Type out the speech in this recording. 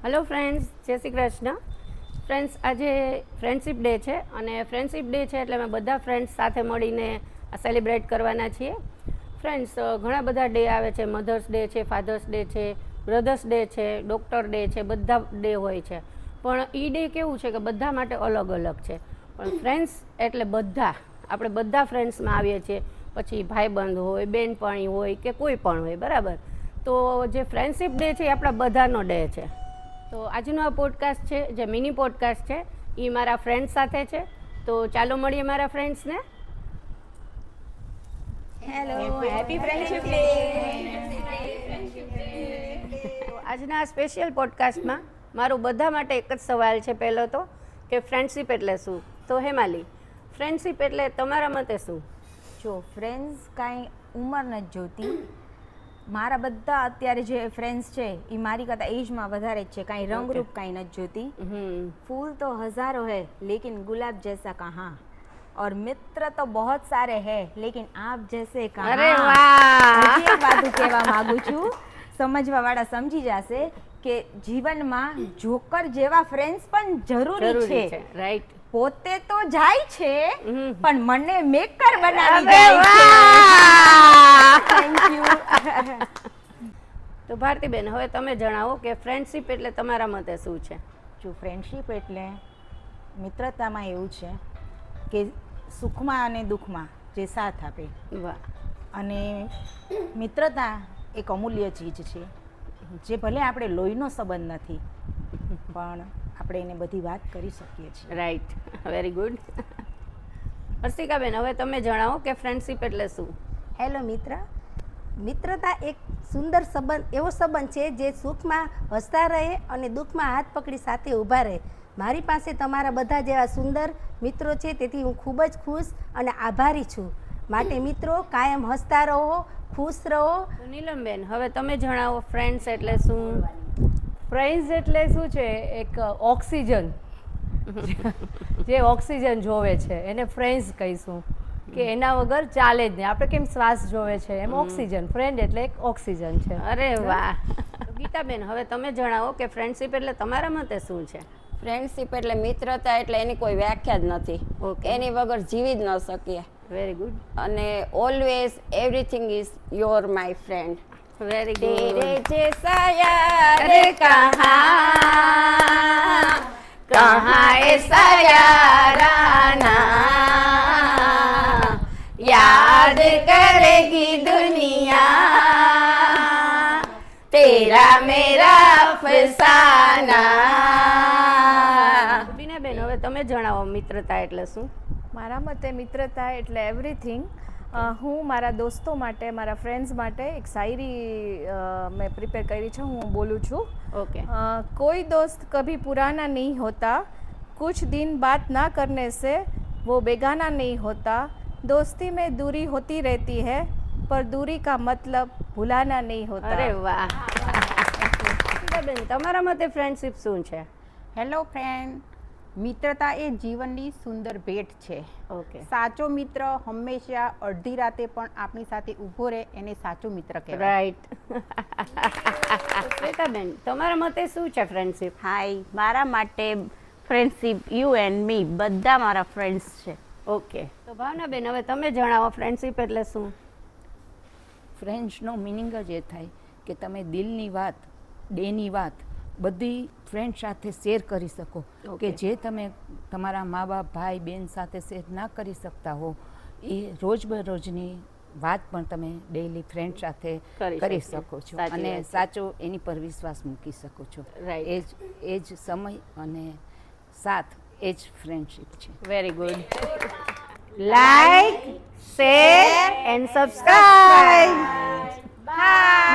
Hello friends, જય Shri Krishna. Friends, આજે friendship day છે અને ફ્રેન્ડશિપ ડે છે એટલે અમે બધા ફ્રેન્ડ્સ સાથે મળીને સેલિબ્રેટ કરવાના છીએ. ફ્રેન્ડ્સ, ઘણા બધા ડે આવે છે. મધર્સ ડે છે, ફાધર્સ ડે છે, બ્રધર્સ ડે છે, ડૉક્ટર ડે છે, બધા ડે હોય છે. પણ એ ડે કેવું છે કે બધા માટે અલગ અલગ છે. પણ ફ્રેન્ડ્સ એટલે બધા, આપણે બધા ફ્રેન્ડ્સમાં આવીએ છીએ. પછી ભાઈબંધ હોય, બેનપણી હોય કે કોઈ પણ હોય, બરાબર. તો જે ફ્રેન્ડશિપ ડે છે એ આપણા બધાનો ડે છે. તો આજનો આ પોડકાસ્ટ છે, જે મિની પોડકાસ્ટ છે, એ મારા ફ્રેન્ડ્સ સાથે છે. તો ચાલો મળીએ મારા ફ્રેન્ડ્સને. Hello, happy friendship day. તો આજના આ સ્પેશિયલ પોડકાસ્ટમાં મારો બધા માટે એક જ સવાલ છે. પહેલો તો કે ફ્રેન્ડશિપ એટલે શું? તો હેમાલી, ફ્રેન્ડશિપ એટલે તમારા મતે શું? જો ફ્રેન્ડ્સ કાંઈ ઉંમર નથી જોતી. મારા બધા અત્યારે જે ફ્રેન્ડ્સ છે એ મારી કરતાં એજમાં વધારે જ છે. કાંઈ રંગરૂપ કાંઈ નથી જોતી. फूल तो हजारों है लेकिन गुलाब जैसा कहाँ, और मित्र तो बहुत सारे हैं लेकिन आप जैसे कहाँ. અરે વાહ! હજી એક વાત કહેવા માંગુ છું, સમજવા વાળા સમજી જશે કે જીવનમાં જોકર જેવા ફ્રેન્ડ્સ પણ જરૂરી છે. રાઈટ. પોતે તો જાય છે પણ મને મેકર બનાવી અરે જાય છે. વાહ! Thank you. તો ભારતીબેન, હવે તમે જણાવો કે ફ્રેન્ડશિપ એટલે તમારા મતે શું છે? જો ફ્રેન્ડશિપ એટલે મિત્રતામાં એવું છે કે સુખમાં અને દુઃખમાં જે સાથ આપે. વાહ! અને મિત્રતા એક અમૂલ્ય ચીજ છે, જે ભલે આપણે લોહીનો સંબંધ નથી પણ આપણે એને બધી વાત કરી શકીએ છીએ. Right, very good. હર્ષિકાબેન, હવે તમે જણાવો કે ફ્રેન્ડશિપ એટલે શું? હેલો મિત્ર, મિત્રતા એક સુંદર સંબંધ, એવો સંબંધ છે જે સુખમાં હસતા રહે અને દુઃખમાં હાથ પકડી સાથે ઊભા રહે. મારી પાસે તમારા બધા જેવા સુંદર મિત્રો છે, તેથી હું ખૂબ જ ખુશ અને આભારી છું. માટે મિત્રો, કાયમ હસતા રહો, ખુશ રહો. તો નીલમબેન, હવે તમે જણાવો ફ્રેન્ડ્સ એટલે શું? ફ્રેન્ડ્સ એટલે શું છે? એક ઓક્સિજન, જે ઓક્સિજન જોવે છે એને ફ્રેન્ડ્સ કહીશું, કે એના વગર ચાલે જ નહીં. આપણે કેમ શ્વાસ જોવે છે, એમ ઓક્સિજન. ફ્રેન્ડ એટલે એક ઓક્સિજન છે. અરે વાહ! તો ગીતાબેન, હવે તમે જણાવો કે ફ્રેન્ડશિપ એટલે તમારા મતે શું છે? ફ્રેન્ડશિપ એટલે મિત્રતા, એટલે એની કોઈ વ્યાખ્યા જ નથી. Okay. એની વગર જીવી જ ન શકીએ. Very good. અને always everything is your my friend. Very તેરે ગુડ. જૈસા યાર कहाँ ऐसा यार आना, याद करेगी दुनिया तेरा मेरा अफसाना. બીનાબેન, હવે તમે જણાવો મિત્રતા એટલે શું? મારા મતે મિત્રતા એટલે એવરીથિંગ. હું મારા દોસ્તો માટે, મારા ફ્રેન્ડ્સ માટે એક શાયરી મેં પ્રિપેર કરી છે, હું બોલું છું. ઓકે. कोई दोस्त कभी पुराना नहीं होता, कुछ दिन बात ना करने से वो बेगाना नहीं होता, दोस्ती में दूरी होती रहती है पर दूरी का मतलब भुलाना नहीं होता. અરે વાહ! બીનાબેન, તમારા મતે ફ્રેન્ડશિપ શું છે? હેલો ફ્રેન્ડ, મિત્રતા એ જીવનની સુંદર ભેટ છે. ઓકે. સાચો મિત્ર હંમેશા અડધી રાતે પણ આપણી સાથે ઊભો રહે એને સાચો મિત્ર કહેવાય. રાઈટ. શ્વેતાબેન, તમારા મતે શું છે ફ્રેન્ડશિપ? હાય, મારા માટે ફ્રેન્ડશિપ યુ એન્ડ મી બધા મારા ફ્રેન્ડ્સ છે. ઓકે. તો ભાવનાબેન, હવે તમે જણાવો ફ્રેન્ડશિપ એટલે શું? ફ્રેન્ડ્સનો મિનિંગ જ એ થાય કે તમે દિલની વાત, ડેની વાત બધી ફ્રેન્ડ સાથે શેર કરી શકો. કે જે તમે તમારા મા બાપ, ભાઈ બહેન સાથે શેર ના કરી શકતા હો, એ રોજબરોજની વાત પણ તમે ડેઈલી ફ્રેન્ડ સાથે કરી શકો છો અને સાચો એની પર વિશ્વાસ મૂકી શકો છો. એ જ સમય અને સાથ, એ જ ફ્રેન્ડશિપ છે. Very good. Like, share and subscribe. By.